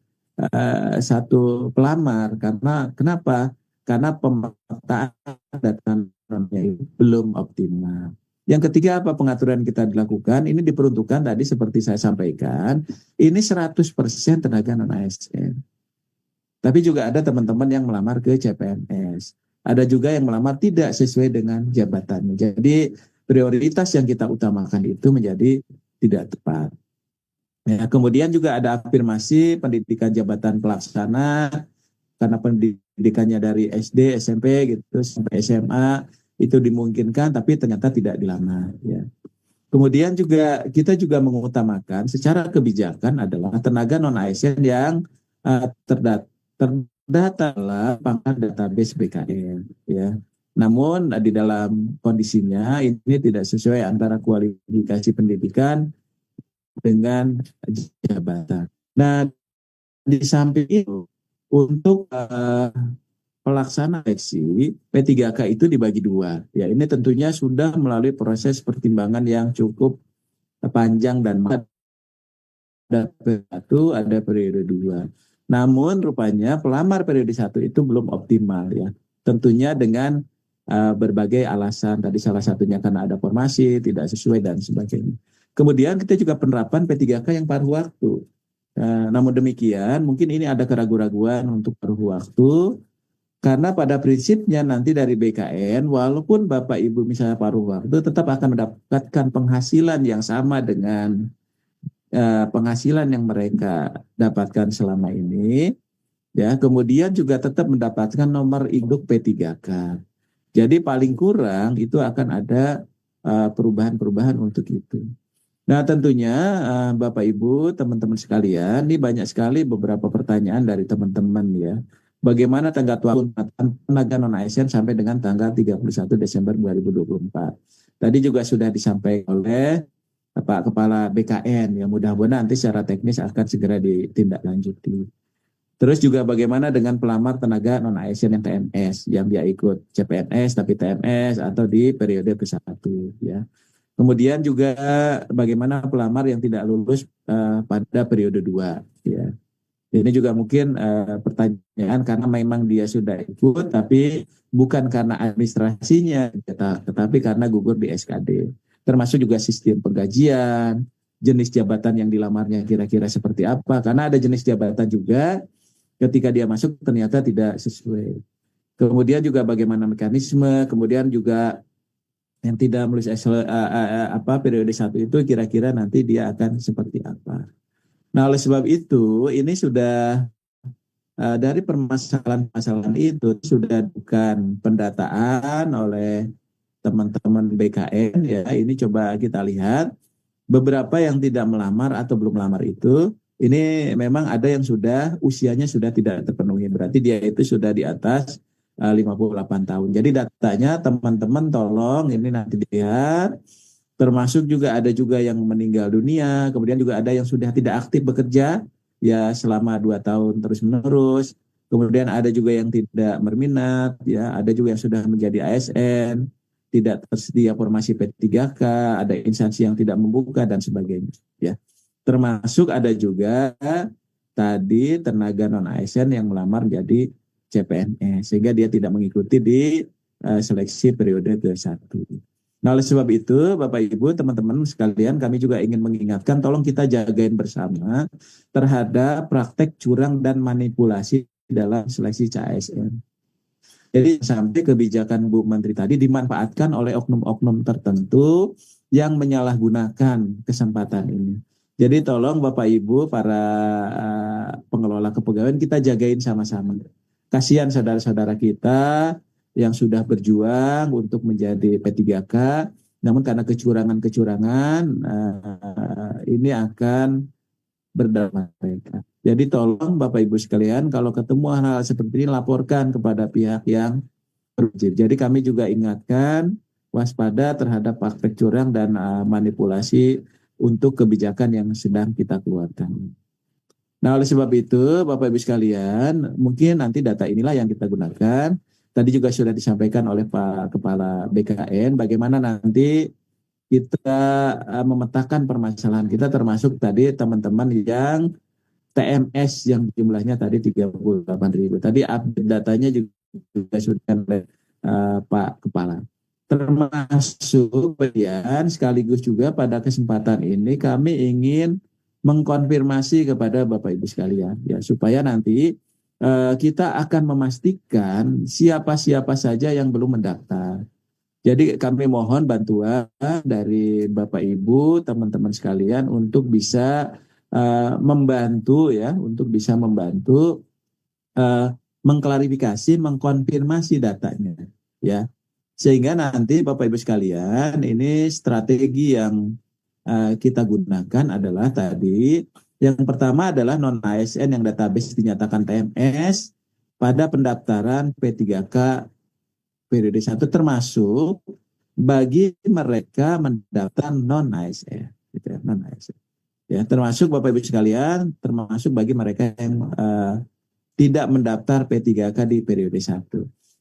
satu pelamar karena kenapa? Karena pemetaan datanya belum optimal. Yang ketiga apa pengaturan kita dilakukan? Ini diperuntukkan tadi seperti saya sampaikan, ini 100% tenaga non-ASN. Tapi juga ada teman-teman yang melamar ke CPNS. Ada juga yang melamar tidak sesuai dengan jabatannya. Jadi prioritas yang kita utamakan itu menjadi tidak tepat. Ya, kemudian juga ada afirmasi pendidikan jabatan pelaksana karena pendidikannya dari SD, SMP gitu sampai SMA itu dimungkinkan tapi ternyata tidak dilamar, ya. Kemudian juga kita juga mengutamakan secara kebijakan adalah tenaga non ASN yang terdata dalam pangkat database BKN, ya. Namun di dalam kondisinya ini tidak sesuai antara kualifikasi pendidikan dengan jabatan. Nah, di samping itu untuk pelaksana seleksi P3K itu dibagi dua. Ya, ini tentunya sudah melalui proses pertimbangan yang cukup panjang dan ada periode 1, ada periode 2. Namun rupanya pelamar periode 1 itu belum optimal, ya. Tentunya dengan berbagai alasan, tadi salah satunya karena ada formasi tidak sesuai dan sebagainya. Kemudian kita juga penerapan P3K yang paruh waktu. Namun demikian mungkin ini ada keraguan-raguan untuk paruh waktu karena pada prinsipnya nanti dari BKN walaupun Bapak Ibu misalnya paruh waktu tetap akan mendapatkan penghasilan yang sama dengan penghasilan yang mereka dapatkan selama ini, ya. Kemudian juga tetap mendapatkan nomor induk P3K. Jadi paling kurang itu akan ada perubahan-perubahan untuk itu. Nah tentunya Bapak Ibu, teman-teman sekalian, ini banyak sekali beberapa pertanyaan dari teman-teman, ya. Bagaimana tenggat waktu tenaga non-ASN sampai dengan tanggal 31 Desember 2024. Tadi juga sudah disampaikan oleh Pak Kepala BKN, ya, mudah-mudahan nanti secara teknis akan segera ditindaklanjuti. Terus juga bagaimana dengan pelamar tenaga non-ASN yang TNS, yang dia ikut CPNS tapi TNS atau di periode ke-1, ya. Kemudian juga bagaimana pelamar yang tidak lulus pada periode 2, ya. Ini juga mungkin pertanyaan karena memang dia sudah ikut tapi bukan karena administrasinya, tetapi karena gugur di SKD. Termasuk juga sistem penggajian, jenis jabatan yang dilamarnya kira-kira seperti apa. Karena ada jenis jabatan juga ketika dia masuk ternyata tidak sesuai. Kemudian juga bagaimana mekanisme, kemudian juga yang tidak menulis periode 1 itu kira-kira nanti dia akan seperti apa. Nah oleh sebab itu ini sudah dari permasalahan-permasalahan itu sudah bukan pendataan oleh teman-teman BKN, ya. Ini coba kita lihat beberapa yang tidak melamar atau belum melamar itu, ini memang ada yang sudah usianya sudah tidak terpenuhi, berarti dia itu sudah di atas 58 tahun. Jadi datanya teman-teman tolong ini nanti dilihat, termasuk juga ada juga yang meninggal dunia, kemudian juga ada yang sudah tidak aktif bekerja ya selama 2 tahun terus-menerus, kemudian ada juga yang tidak berminat, ya, ada juga yang sudah menjadi ASN, tidak tersedia formasi P3K, ada instansi yang tidak membuka dan sebagainya, ya. Termasuk ada juga tadi tenaga non ASN yang melamar jadi CPNS sehingga dia tidak mengikuti di seleksi periode ke-1. Nah, oleh sebab itu Bapak Ibu, teman-teman sekalian, kami juga ingin mengingatkan tolong kita jagain bersama terhadap praktek curang dan manipulasi dalam seleksi CASN. Jadi sampai kebijakan Bu Menteri tadi dimanfaatkan oleh oknum-oknum tertentu yang menyalahgunakan kesempatan ini. Jadi tolong Bapak Ibu para pengelola kepegawaian kita jagain sama-sama. Kasihan saudara-saudara kita yang sudah berjuang untuk menjadi P3K, namun karena kecurangan-kecurangan ini akan berdampak mereka. Jadi tolong Bapak Ibu sekalian kalau ketemu hal-hal seperti ini laporkan kepada pihak yang berwajib. Jadi kami juga ingatkan waspada terhadap praktek curang dan manipulasi untuk kebijakan yang sedang kita keluarkan. Nah, oleh sebab itu, Bapak Ibu sekalian, mungkin nanti data inilah yang kita gunakan. Tadi juga sudah disampaikan oleh Pak Kepala BKN, bagaimana nanti kita memetakan permasalahan kita, termasuk tadi teman-teman yang TMS yang jumlahnya tadi 38.000. Tadi update datanya juga sudah oleh Pak Kepala. Termasuk kemudian sekaligus juga pada kesempatan ini kami ingin mengkonfirmasi kepada Bapak Ibu sekalian ya supaya nanti kita akan memastikan siapa-siapa saja yang belum mendaftar. Jadi kami mohon bantuan dari Bapak Ibu, teman-teman sekalian untuk bisa membantu ya, untuk bisa membantu mengklarifikasi, mengkonfirmasi datanya ya. Sehingga nanti Bapak Ibu sekalian, ini strategi yang kita gunakan adalah tadi yang pertama adalah non ASN yang database dinyatakan TMS pada pendaftaran P3K periode 1 termasuk bagi mereka mendaftar non ASN gitu ya, non ASN. Ya, termasuk Bapak Ibu sekalian, termasuk bagi mereka yang tidak mendaftar P3K di periode 1.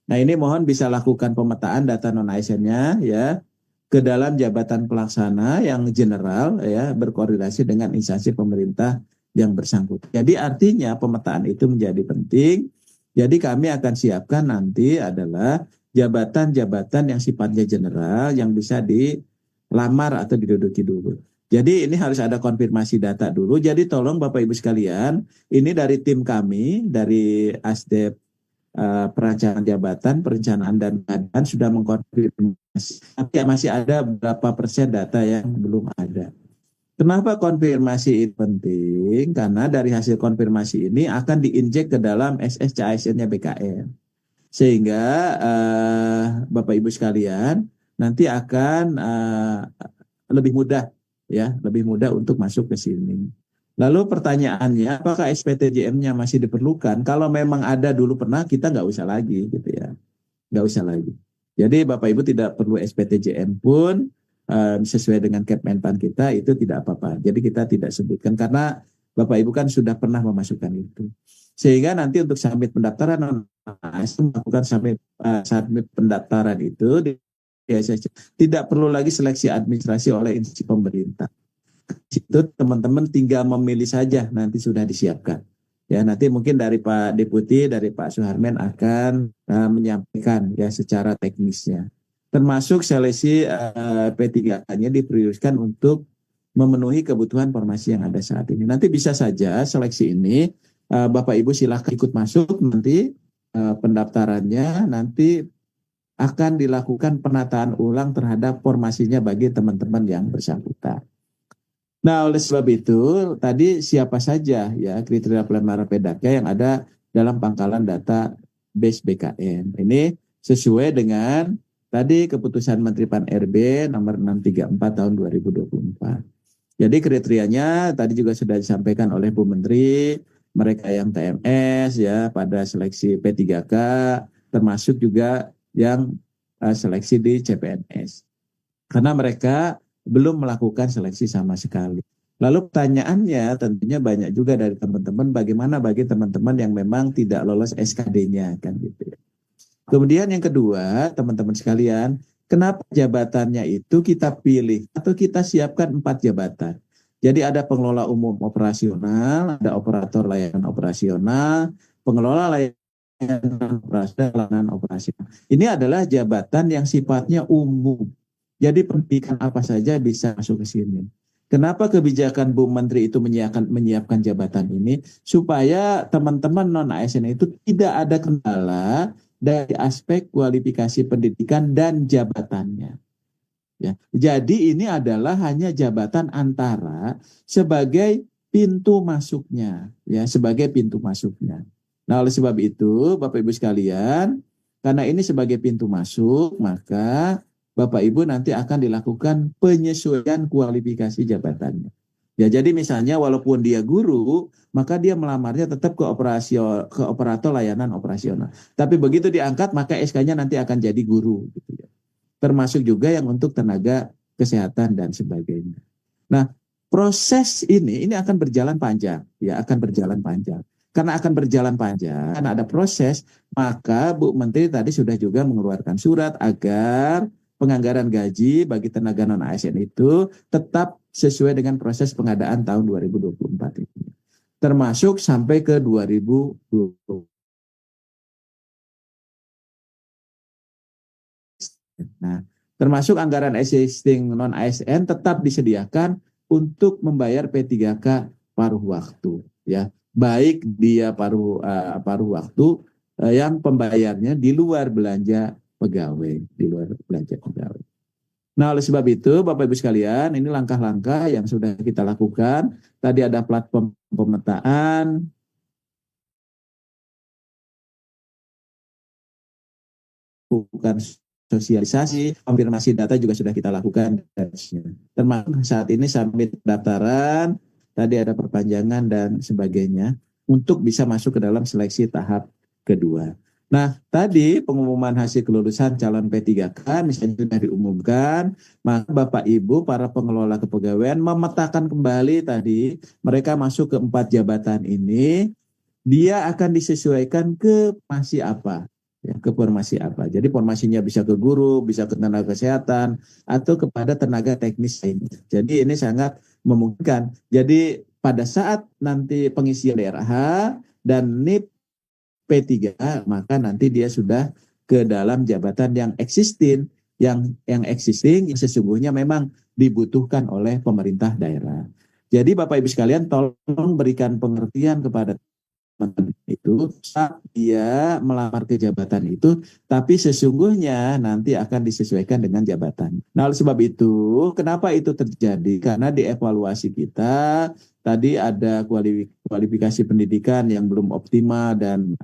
Nah, ini mohon bisa lakukan pemetaan data non ASN-nya ya ke dalam jabatan pelaksana yang general ya berkoordinasi dengan instansi pemerintah yang bersangkutan. Jadi artinya pemetaan itu menjadi penting. Jadi kami akan siapkan nanti adalah jabatan-jabatan yang sifatnya general yang bisa dilamar atau diduduki dulu. Jadi ini harus ada konfirmasi data dulu. Jadi tolong Bapak Ibu sekalian, ini dari tim kami, dari ASDEP perencanaan jabatan, perencanaan dan badan sudah mengkonfirmasi. Tapi masih ada berapa persen data yang belum ada. Kenapa konfirmasi ini penting? Karena dari hasil konfirmasi ini akan diinjek ke dalam SSCASN-nya BKN. Sehingga Bapak Ibu sekalian nanti akan lebih mudah ya, lebih mudah untuk masuk ke sini. Lalu pertanyaannya, apakah SPTJM-nya masih diperlukan? Kalau memang ada dulu pernah, kita nggak usah lagi, gitu ya, nggak usah lagi. Jadi Bapak Ibu tidak perlu SPTJM pun sesuai dengan Kepmenpan kita itu tidak apa-apa. Jadi kita tidak sebutkan karena Bapak Ibu kan sudah pernah memasukkan itu. Sehingga nanti untuk submit pendaftaran melakukan submit pendaftaran itu tidak perlu lagi seleksi administrasi oleh institusi pemerintah. Itu teman-teman tinggal memilih saja, nanti sudah disiapkan. Ya, nanti mungkin dari Pak Deputi, dari Pak Suharmen akan menyampaikan ya secara teknisnya. Termasuk seleksi P3K-nya diprioritaskan untuk memenuhi kebutuhan formasi yang ada saat ini. Nanti bisa saja seleksi ini Bapak Ibu silakan ikut masuk, nanti pendaftarannya nanti akan dilakukan penataan ulang terhadap formasinya bagi teman-teman yang bersangkutan. Nah, oleh sebab itu, tadi siapa saja ya kriteria pelamar P3K yang ada dalam pangkalan data base BKN. Ini sesuai dengan tadi keputusan Menteri Pan-RB nomor 634 tahun 2024. Jadi kriterianya tadi juga sudah disampaikan oleh Bu Menteri, mereka yang TMS ya pada seleksi P3K, termasuk juga yang seleksi di CPNS. Karena mereka belum melakukan seleksi sama sekali. Lalu pertanyaannya tentunya banyak juga dari teman-teman, bagaimana bagi teman-teman yang memang tidak lolos SKD-nya kan gitu ya. Kemudian yang kedua, teman-teman sekalian, kenapa jabatannya itu kita pilih atau kita siapkan 4 jabatan. Jadi ada pengelola umum operasional, ada operator layanan operasional, pengelola layanan operasional. Ini adalah jabatan yang sifatnya umum. Jadi pendidikan apa saja bisa masuk ke sini. Kenapa kebijakan Bu Menteri itu menyiapkan jabatan ini? Supaya teman-teman non-ASN itu tidak ada kendala dari aspek kualifikasi pendidikan dan jabatannya. Ya, jadi ini adalah hanya jabatan antara sebagai pintu masuknya, ya, sebagai pintu masuknya. Nah, oleh sebab itu, Bapak Ibu sekalian, karena ini sebagai pintu masuk, maka Bapak Ibu nanti akan dilakukan penyesuaian kualifikasi jabatannya. Ya, jadi misalnya walaupun dia guru, maka dia melamarnya tetap ke operator layanan operasional. Tapi begitu diangkat, maka SK-nya nanti akan jadi guru, gitu ya. Termasuk juga yang untuk tenaga kesehatan dan sebagainya. Nah, proses ini akan berjalan panjang, ya, akan berjalan panjang. Karena akan berjalan panjang, karena ada proses, maka Bu Menteri tadi sudah juga mengeluarkan surat agar penganggaran gaji bagi tenaga non-ASN itu tetap sesuai dengan proses pengadaan tahun 2024 ini. Termasuk sampai ke 2020. Nah, termasuk anggaran existing non-ASN tetap disediakan untuk membayar P3K paruh waktu, ya. Baik dia paruh waktu yang pembayarnya di luar belanja pegawai, di luar belanja pegawai. Nah, oleh sebab itu, Bapak Ibu sekalian, ini langkah-langkah yang sudah kita lakukan. Tadi ada platform pemetaan, bukan sosialisasi, konfirmasi data juga sudah kita lakukan. Termasuk saat ini sampai pendaftaran, tadi ada perpanjangan dan sebagainya, untuk bisa masuk ke dalam seleksi tahap kedua. Nah, tadi pengumuman hasil kelulusan calon P3K misalnya sudah diumumkan, maka Bapak Ibu para pengelola kepegawaian memetakan kembali tadi mereka masuk ke 4 jabatan ini, dia akan disesuaikan ke formasi apa, ya, ke formasi apa. Jadi formasinya bisa ke guru, bisa ke tenaga kesehatan, atau kepada tenaga teknis lainnya. Jadi ini sangat memungkinkan. Jadi pada saat nanti pengisian DRH dan NIP P3, maka nanti dia sudah ke dalam jabatan yang existing, yang existing yang sesungguhnya memang dibutuhkan oleh pemerintah daerah. Jadi Bapak Ibu sekalian, tolong berikan pengertian kepada teman itu saat dia melamar ke jabatan itu, tapi sesungguhnya nanti akan disesuaikan dengan jabatan. Nah, oleh sebab itu, kenapa itu terjadi? Karena di evaluasi kita tadi ada kualifikasi pendidikan yang belum optimal dan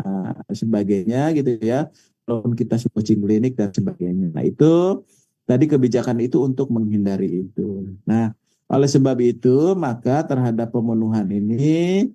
sebagainya, gitu ya. Walaupun kita coaching klinik dan sebagainya. Nah, itu tadi kebijakan itu untuk menghindari itu. Nah, oleh sebab itu, maka terhadap pemenuhan ini,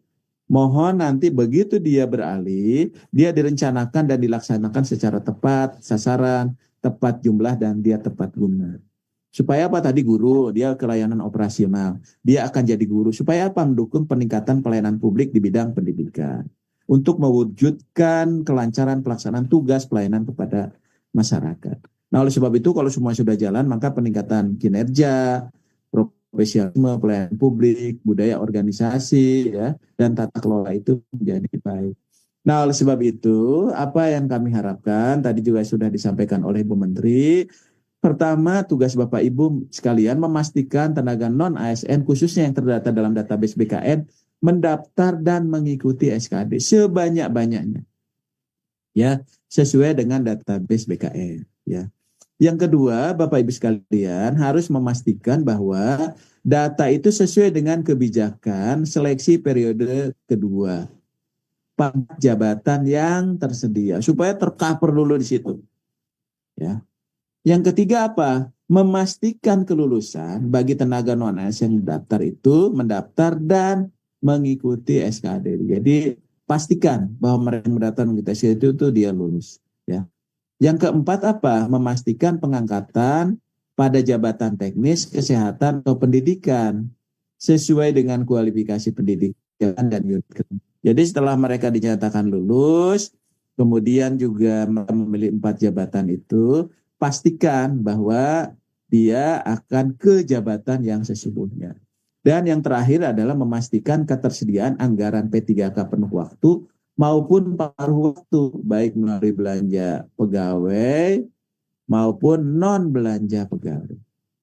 mohon nanti begitu dia beralih, dia direncanakan dan dilaksanakan secara tepat, sasaran, tepat jumlah, dan dia tepat guna. Supaya apa tadi guru, dia ke layanan operasional, dia akan jadi guru. Supaya apa? Mendukung peningkatan pelayanan publik di bidang pendidikan. Untuk mewujudkan kelancaran pelaksanaan tugas pelayanan kepada masyarakat. Nah, oleh sebab itu kalau semua sudah jalan, maka peningkatan kinerja, profesionalisme, pelayanan publik, budaya organisasi, ya, dan tata kelola itu menjadi baik. Nah, oleh sebab itu, apa yang kami harapkan, tadi juga sudah disampaikan oleh Bu Menteri, pertama, tugas Bapak Ibu sekalian memastikan tenaga non-ASN, khususnya yang terdata dalam database BKN, mendaftar dan mengikuti SKD sebanyak-banyaknya, ya, sesuai dengan database BKN, ya. Yang kedua, Bapak Ibu sekalian harus memastikan bahwa data itu sesuai dengan kebijakan seleksi periode kedua, pangkat jabatan yang tersedia, supaya tercover dulu di situ, ya. Yang ketiga apa? Memastikan kelulusan bagi tenaga non-ASN yang mendaftar itu mendaftar dan mengikuti SKD. Jadi pastikan bahwa mereka yang mendaftar mengikuti SKD itu dia lulus, ya. Yang keempat apa? Memastikan pengangkatan pada jabatan teknis, kesehatan, atau pendidikan sesuai dengan kualifikasi pendidikan dan unit. Jadi setelah mereka dinyatakan lulus, kemudian juga memilih 4 jabatan itu, pastikan bahwa dia akan ke jabatan yang sesungguhnya. Dan yang terakhir adalah memastikan ketersediaan anggaran P3K penuh waktu maupun paruh waktu, baik melalui belanja pegawai maupun non belanja pegawai.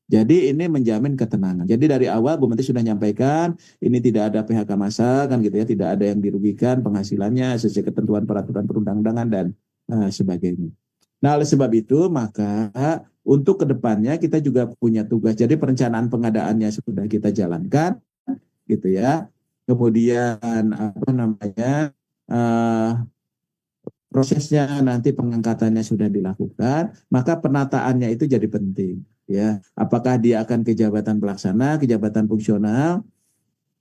Jadi ini menjamin ketenangan. Jadi dari awal Bu Menteri sudah menyampaikan ini tidak ada PHK massal kan gitu ya, tidak ada yang dirugikan penghasilannya sesuai ketentuan peraturan perundang-undangan dan sebagainya. Nah, oleh sebab itu maka untuk kedepannya kita juga punya tugas. Jadi perencanaan pengadaannya sudah kita jalankan, gitu ya. Kemudian apa namanya prosesnya nanti pengangkatannya sudah dilakukan, maka penataannya itu jadi penting. Ya, apakah dia akan ke jabatan pelaksana, ke jabatan fungsional,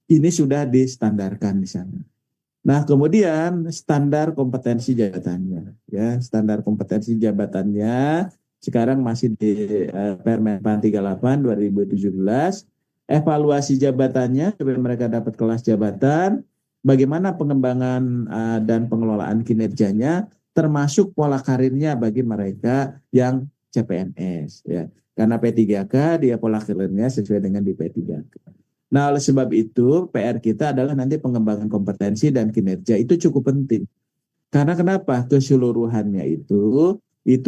ini sudah distandarkan di sana. Nah, kemudian standar kompetensi jabatannya, ya, standar kompetensi jabatannya sekarang masih di Permen 38 2017. Evaluasi jabatannya supaya mereka dapat kelas jabatan, bagaimana pengembangan dan pengelolaan kinerjanya, termasuk pola karirnya bagi mereka yang CPNS, ya. Karena P3K dia pola karirnya sesuai dengan di P3K. Nah, oleh sebab itu PR kita adalah nanti pengembangan kompetensi dan kinerja itu cukup penting. Karena kenapa? Keseluruhannya itu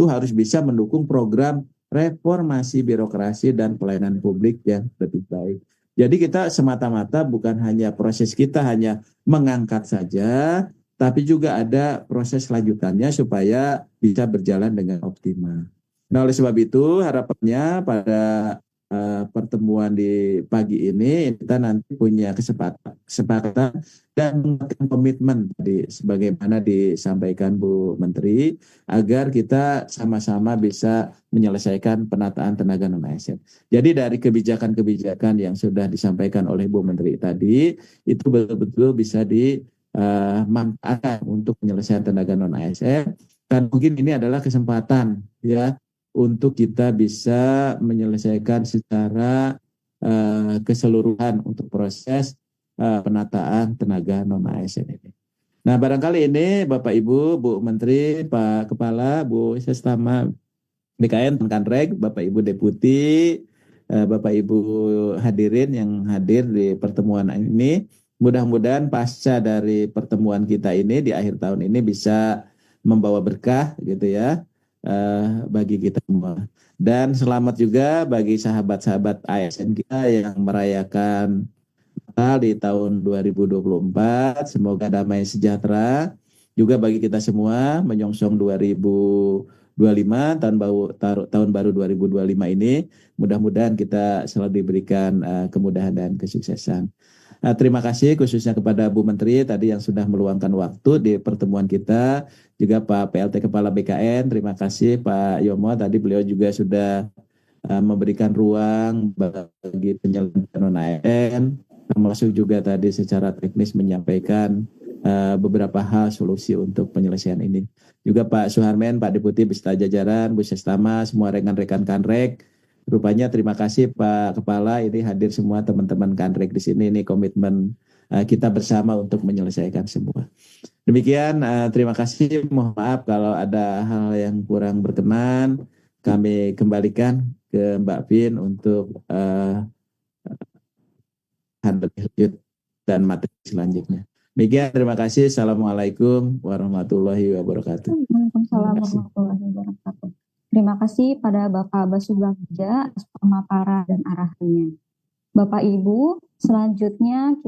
harus bisa mendukung program reformasi birokrasi dan pelayanan publik yang lebih baik. Jadi kita semata-mata bukan hanya proses kita hanya mengangkat saja, tapi juga ada proses lanjutannya supaya bisa berjalan dengan optimal. Nah, oleh sebab itu harapannya pada pertemuan di pagi ini kita nanti punya kesepakatan dan komitmen tadi sebagaimana disampaikan Bu Menteri agar kita sama-sama bisa menyelesaikan penataan tenaga non ASN. Jadi dari kebijakan-kebijakan yang sudah disampaikan oleh Bu Menteri tadi itu betul-betul bisa dimanfaatkan untuk penyelesaian tenaga non ASN dan mungkin ini adalah kesempatan ya untuk kita bisa menyelesaikan secara keseluruhan untuk proses penataan tenaga non ASN ini. Nah, barangkali ini Bapak Ibu, Bu Menteri, Pak Kepala, Bu Sestama BKN, Kanrek, Bapak Ibu Deputi, Bapak Ibu hadirin yang hadir di pertemuan ini, mudah-mudahan pasca dari pertemuan kita ini di akhir tahun ini bisa membawa berkah gitu ya bagi kita semua. Dan selamat juga bagi sahabat-sahabat ASN kita yang merayakan Natal di tahun 2024. Semoga damai sejahtera juga bagi kita semua menyongsong 2025 tahun baru 2025 ini. Mudah-mudahan kita selalu diberikan kemudahan dan kesuksesan. Terima kasih khususnya kepada Bu Menteri tadi yang sudah meluangkan waktu di pertemuan kita, juga Pak PLT Kepala BKN, terima kasih Pak Yomo, tadi beliau juga sudah memberikan ruang bagi penyelenggaraan non-ASN, termasuk juga tadi secara teknis menyampaikan beberapa hal solusi untuk penyelesaian ini. Juga Pak Suharmen, Pak Deputi beserta jajaran, Bu Sestama, semua rekan-rekan Kanrek. Rupanya terima kasih Pak Kepala, ini hadir semua teman-teman Kanrek di sini, ini komitmen kita bersama untuk menyelesaikan semua. Demikian, terima kasih, mohon maaf kalau ada hal yang kurang berkenan, kami kembalikan ke Mbak Vin untuk lanjut dan materi selanjutnya. Demikian, terima kasih. Assalamualaikum warahmatullahi wabarakatuh.
Waalaikumsalam warahmatullahi wabarakatuh. Terima kasih pada Bapak Basubagja atas pemaparan dan arahannya. Bapak Ibu, selanjutnya kita